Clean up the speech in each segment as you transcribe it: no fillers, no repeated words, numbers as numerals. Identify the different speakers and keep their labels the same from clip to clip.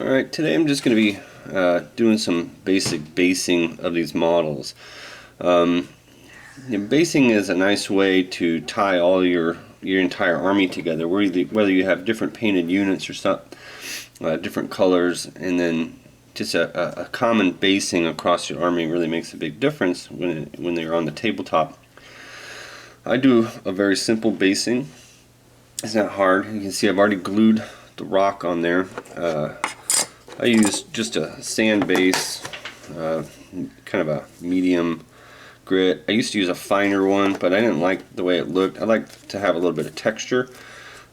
Speaker 1: Alright, today I'm just going to be doing some basic basing of these models. Basing is a nice way to tie all your entire army together, whether you have different painted units or some different colors, and then just a common basing across your army really makes a big difference when they're on the tabletop. I do a very simple basing. It's not hard. You can see I've already glued the rock on there. I use just a sand base, kind of a medium grit. I used to use a finer one, but I didn't like the way it looked. I like to have a little bit of texture.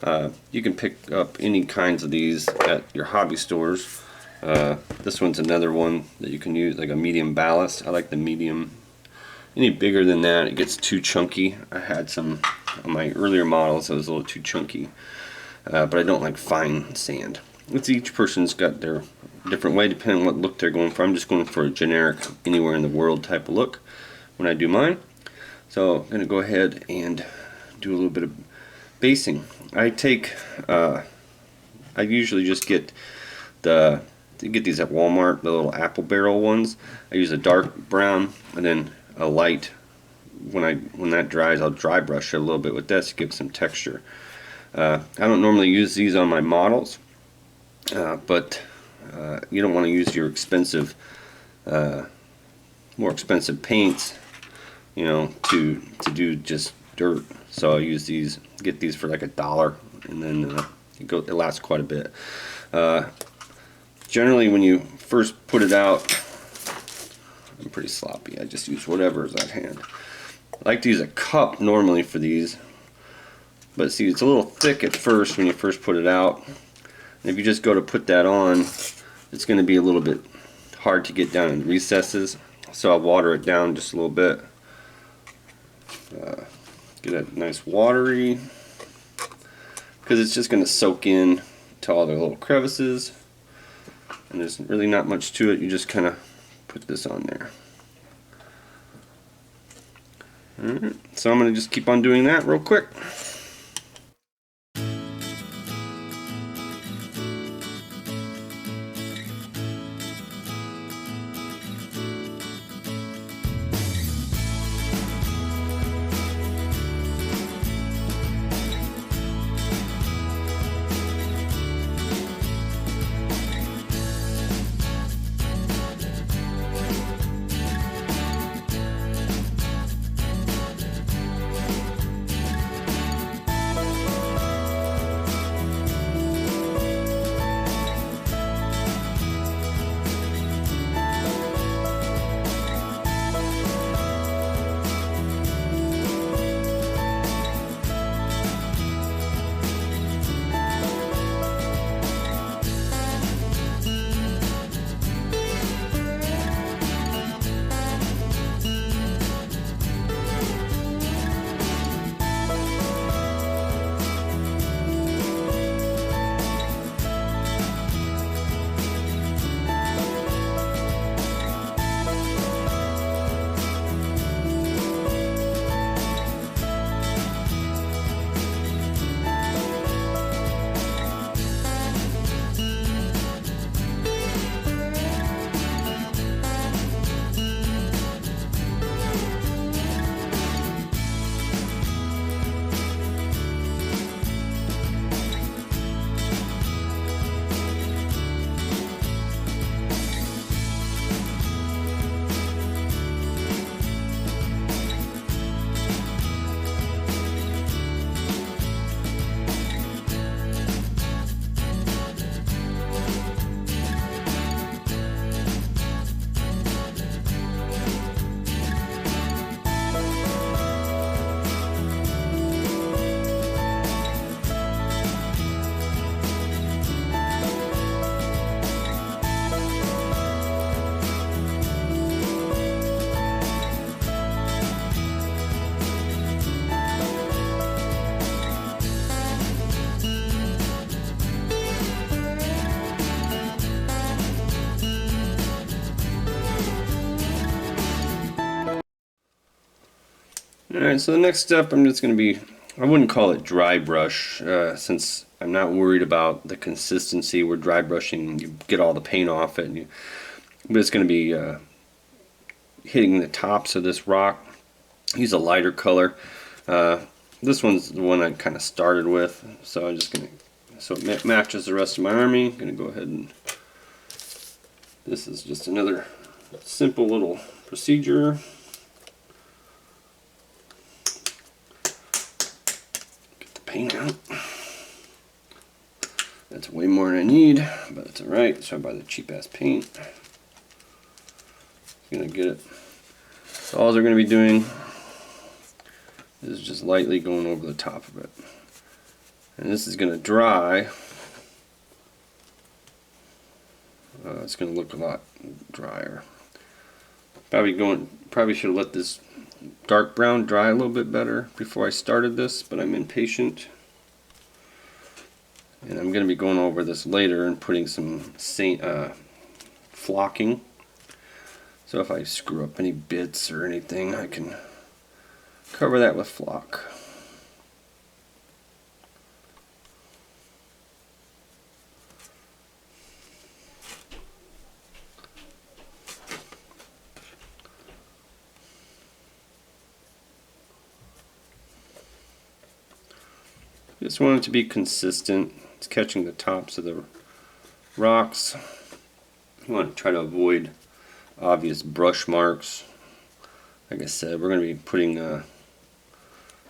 Speaker 1: You can pick up any kinds of these at your hobby stores. This one's another one that you can use, like a medium ballast. I like the medium. Any bigger than that, it gets too chunky. I had some on my earlier models that was a little too chunky, but I don't like fine sand. Each person's got their different way depending on what look they're going for. I'm just going for a generic anywhere in the world type of look when I do mine. So I'm going to go ahead and do a little bit of basing. I usually just get these at Walmart, the little apple barrel ones. I use a dark brown and then a light. When that dries, I'll dry brush it a little bit with this to give some texture. I don't normally use these on my models, but you don't want to use your more expensive paints, to do just dirt. So I use these, get these for like $1, and then it lasts quite a bit. Generally, when you first put it out, I'm pretty sloppy. I just use whatever is at hand. I like to use a cup normally for these, but see, it's a little thick at first when you first put it out. And if you just go to put that on, it's going to be a little bit hard to get down in the recesses. So I'll water it down just a little bit. Get it nice watery, because it's just going to soak in to all the little crevices. And there's really not much to it. You just kind of put this on there. Alright, so I'm going to just keep on doing that real quick. Alright, so the next step, I'm just going to be I wouldn't call it dry brush, since I'm not worried about the consistency. Where dry brushing, you get all the paint off it, but it's going to be hitting the tops of this rock. Use a lighter color. This one's the one I kind of started with, so I'm just going to, so it matches the rest of my army. I'm going to go ahead and, this is just another simple little procedure. Get the paint out. That's way more than I need, but it's alright. So I buy the cheap ass paint. Gonna get it. So all they're gonna be doing is just lightly going over the top of it. And this is gonna dry. It's gonna look a lot drier. Probably should have let this dark brown dry a little bit better before I started this, but I'm impatient. And I'm going to be going over this later and putting some flocking. So if I screw up any bits or anything, I can cover that with flock. Just want it to be consistent. It's catching the tops of the rocks. You want to try to avoid obvious brush marks. Like I said, we're going to be putting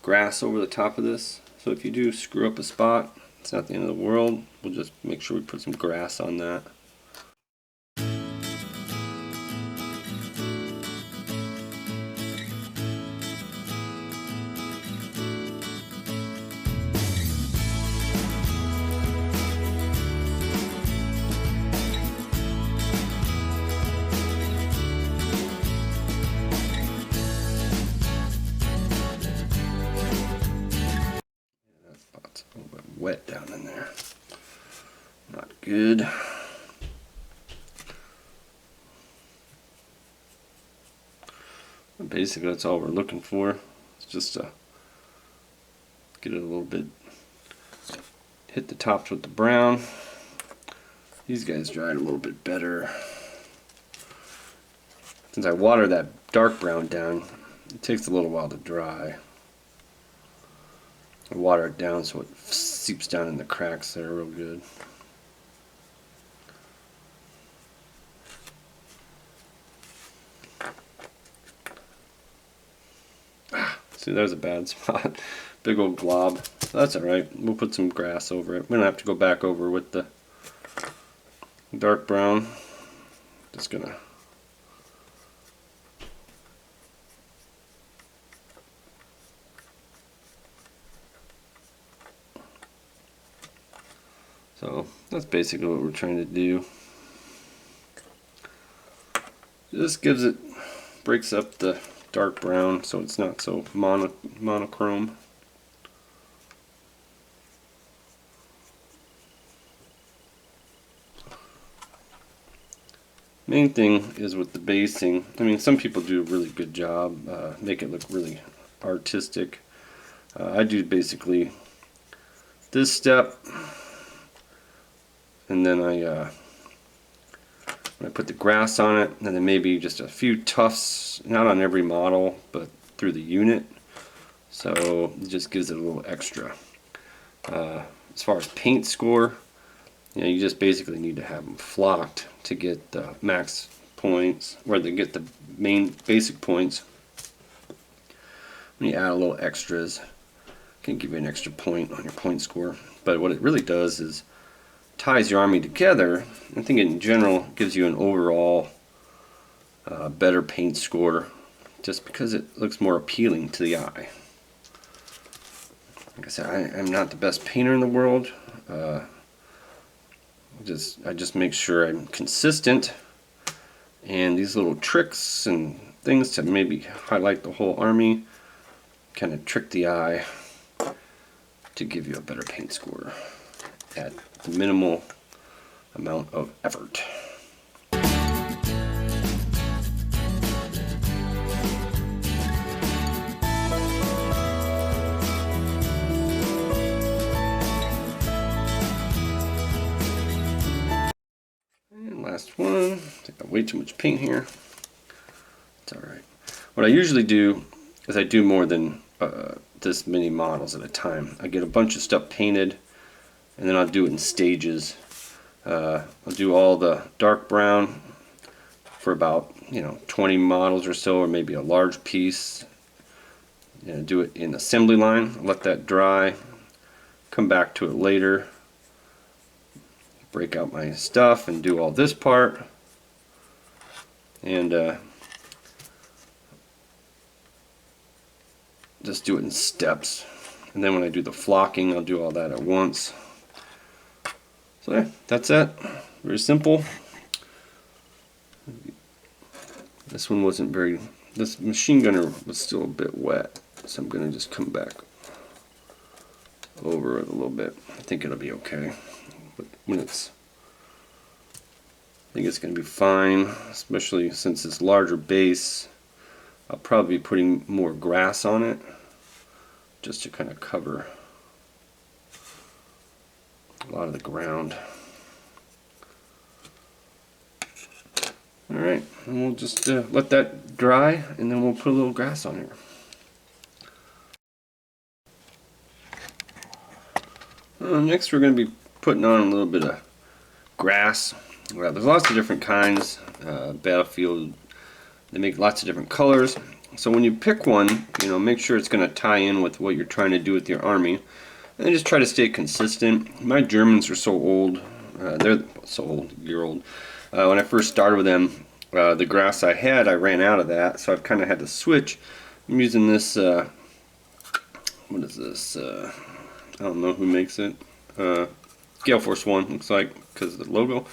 Speaker 1: grass over the top of this. So if you do screw up a spot, it's not the end of the world. We'll just make sure we put some grass on that. Wet down in there. Not good. But basically that's all we're looking for. It's just to get it a little bit, hit the tops with the brown. These guys dried a little bit better. Since I water that dark brown down, it takes a little while to dry. I water it down so it seeps down in the cracks there real good. See, there's a bad spot. Big old glob. That's alright. We'll put some grass over it. We don't have to go back over with the dark brown. Just gonna So that's basically what we're trying to do. This breaks up the dark brown so it's not so monochrome. Main thing is with the basing. I mean, some people do a really good job, make it look really artistic. I do basically this step. And then I put the grass on it, and then maybe just a few tufts, not on every model, but through the unit. So it just gives it a little extra. As far as paint score, you just basically need to have them flocked to get the max points, where they get the main basic points. When you add a little extras, it can give you an extra point on your point score. But what it really does is ties your army together. I think in general gives you an overall better paint score, just because it looks more appealing to the eye. Like I said, I'm not the best painter in the world. I just make sure I'm consistent, and these little tricks and things to maybe highlight the whole army kind of trick the eye to give you a better paint score at the minimal amount of effort. last one. I think I got way too much paint here. It's alright. What I usually do is I do more than this many models at a time. I get a bunch of stuff painted, and then I'll do it in stages. I'll do all the dark brown for about 20 models or so, or maybe a large piece. Do it in assembly line, let that dry, come back to it later, break out my stuff and do all this part, and just do it in steps. And then when I do the flocking, I'll do all that at once. So yeah, that's it. Very simple. This one wasn't very, this machine gunner was still a bit wet, so I'm going to just come back over it a little bit. I think it'll be okay. But when it's, I think it's going to be fine, especially since it's larger base. I'll probably be putting more grass on it just to kind of cover a lot of the ground. Alright, and we'll just let that dry, and then we'll put a little grass on here. Next we're going to be putting on a little bit of grass. Well, there's lots of different kinds. Battlefield, they make lots of different colors. So when you pick one, make sure it's going to tie in with what you're trying to do with your army. And just try to stay consistent. My Germans are so old. They're so old, year old. When I first started with them, the grass I had, I ran out of that, so I've kind of had to switch. I'm using this, what is this? I don't know who makes it. Gale Force 1, looks like, because of the logo.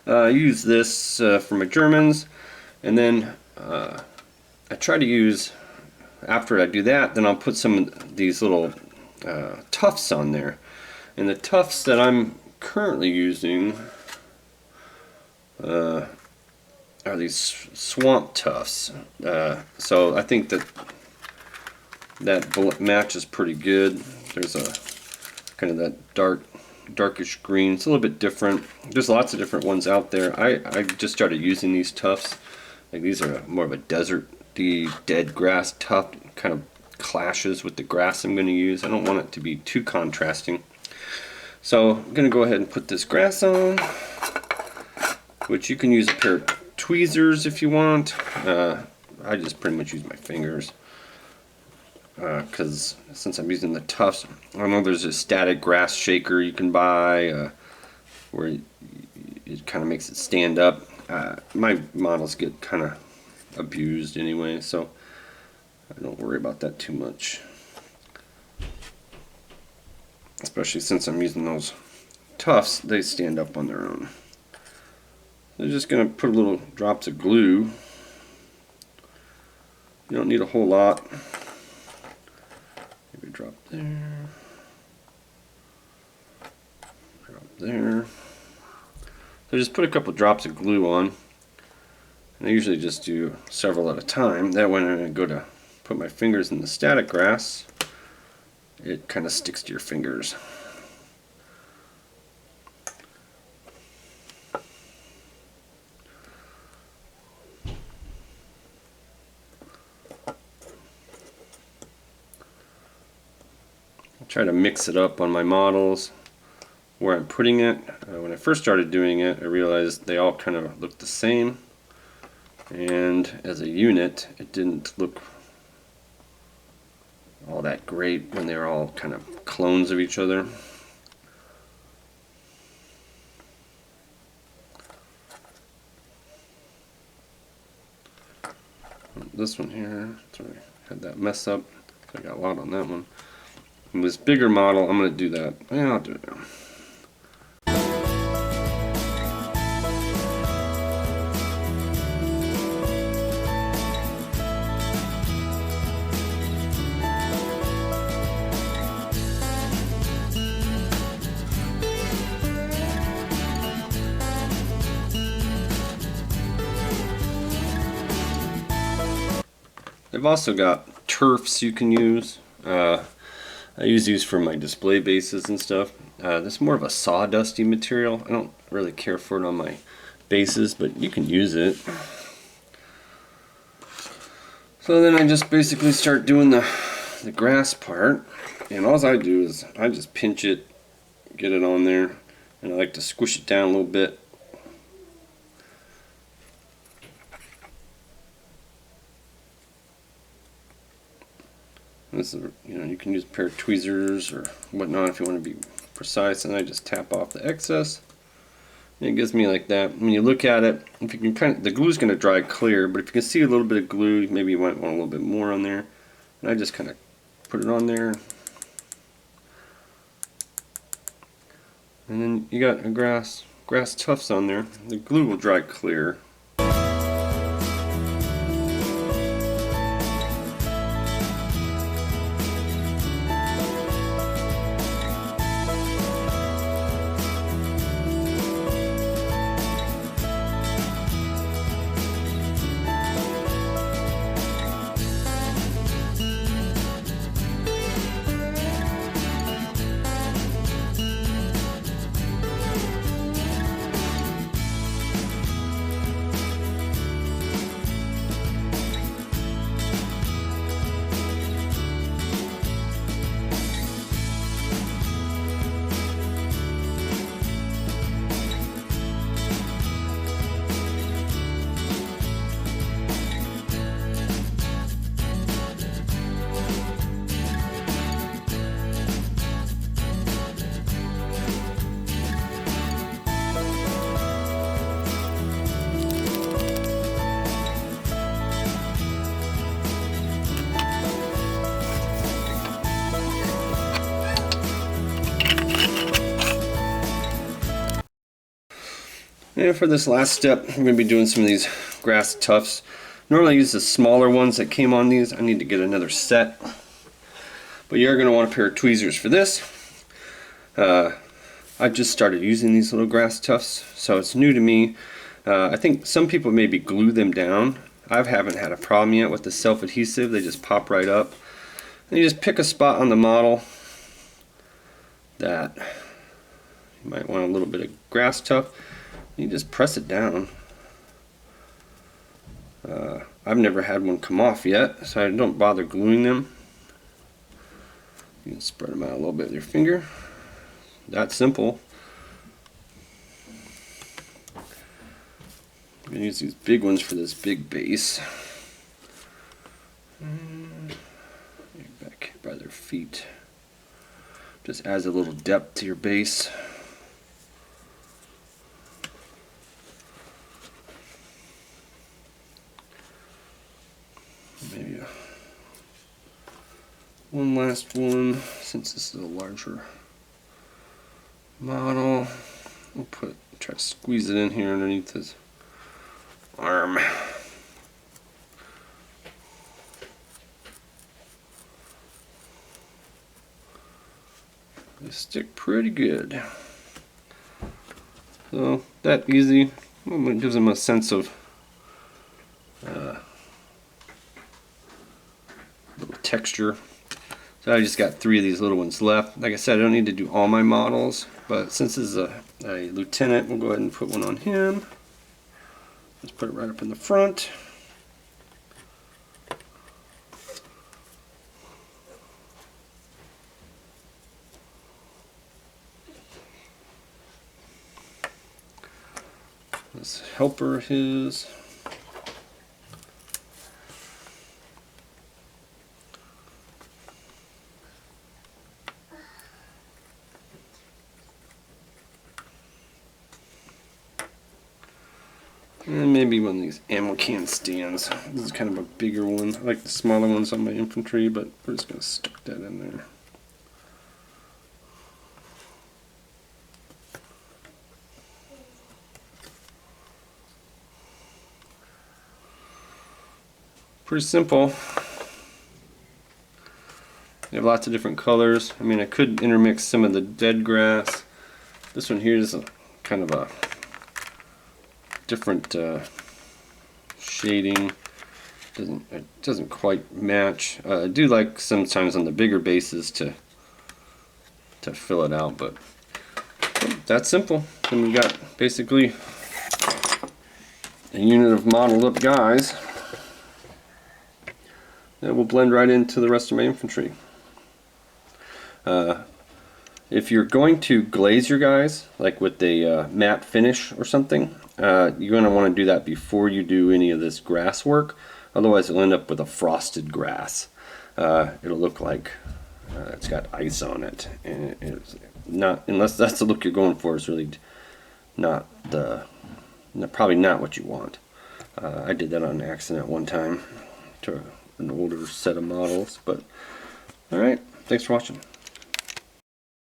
Speaker 1: I use this for my Germans, and then I try to use, after I do that, then I'll put some of these little tufts on there. And the tufts that I'm currently using are these swamp tufts. So I think that matches pretty good. There's a kind of that darkish green. It's a little bit different. There's lots of different ones out there. I just started using these tufts. Like these are more of a desert-y dead grass tuft. Kind of clashes with the grass I'm going to use. I don't want it to be too contrasting. So I'm going to go ahead and put this grass on, which you can use a pair of tweezers if you want. I just pretty much use my fingers because since I'm using the tufts, I know there's a static grass shaker you can buy where it kind of makes it stand up. My models get kind of abused anyway, so I don't worry about that too much. Especially since I'm using those tufts, they stand up on their own. I'm just going to put a little drops of glue. You don't need a whole lot. Maybe drop there. Drop there. So just put a couple drops of glue on. And I usually just do several at a time. That way when I go to put my fingers in the static grass, it kind of sticks to your fingers. Try to mix it up on my models where I'm putting it. When I first started doing it, I realized they all kind of looked the same, and as a unit it didn't look all that great when they were all kind of clones of each other. This one here, sorry, had that mess up. I got a lot on that one. And this bigger model, I'm going to do that. Yeah, I'll do it now. They've also got turfs you can use. I use these for my display bases and stuff. This is more of a sawdusty material. I don't really care for it on my bases, but you can use it. So then I just basically start doing the grass part, and all I do is I just pinch it, get it on there, and I like to squish it down a little bit. This is, you can use a pair of tweezers or whatnot if you want to be precise, and I just tap off the excess. And it gives me like that. When you look at it, if you can the glue is going to dry clear, but if you can see a little bit of glue, maybe you might want a little bit more on there. And I just kind of put it on there. And then you got a grass tufts on there. The glue will dry clear. And for this last step, I'm going to be doing some of these grass tufts. Normally I use the smaller ones that came on these. I need to get another set. But you're going to want a pair of tweezers for this. I've just started using these little grass tufts, so it's new to me. I think some people maybe glue them down. I haven't had a problem yet with the self-adhesive. They just pop right up. And you just pick a spot on the model that you might want a little bit of grass tuft. You just press it down. I've never had one come off yet, so I don't bother gluing them. You can spread them out a little bit with your finger. That simple. I'm going to use these big ones for this big base. Back by their feet. Just adds a little depth to your base. Maybe one last one, since this is a larger model. We'll try to squeeze it in here underneath his arm. They stick pretty good. So that easy. It gives them a sense of little texture. So I just got 3 of these little ones left. Like I said, I don't need to do all my models, but since this is a lieutenant, we'll go ahead and put one on him. Let's put it right up in the front. This helper his. And maybe one of these ammo can stands. This is kind of a bigger one. I like the smaller ones on my infantry, but we're just going to stick that in there. Pretty simple. You have lots of different colors. I mean, I could intermix some of the dead grass. This one here is kind of a different shading. It doesn't quite match. I do like sometimes on the bigger bases to fill it out, but that's simple. And we got basically a unit of modeled up guys that will blend right into the rest of my infantry. If you're going to glaze your guys, like with a matte finish or something, you're going to want to do that before you do any of this grass work. Otherwise, you'll end up with a frosted grass. It'll look like it's got ice on it, and it's not, unless that's the look you're going for. It's really probably not what you want. I did that on accident one time to an older set of models. But all right, thanks for watching.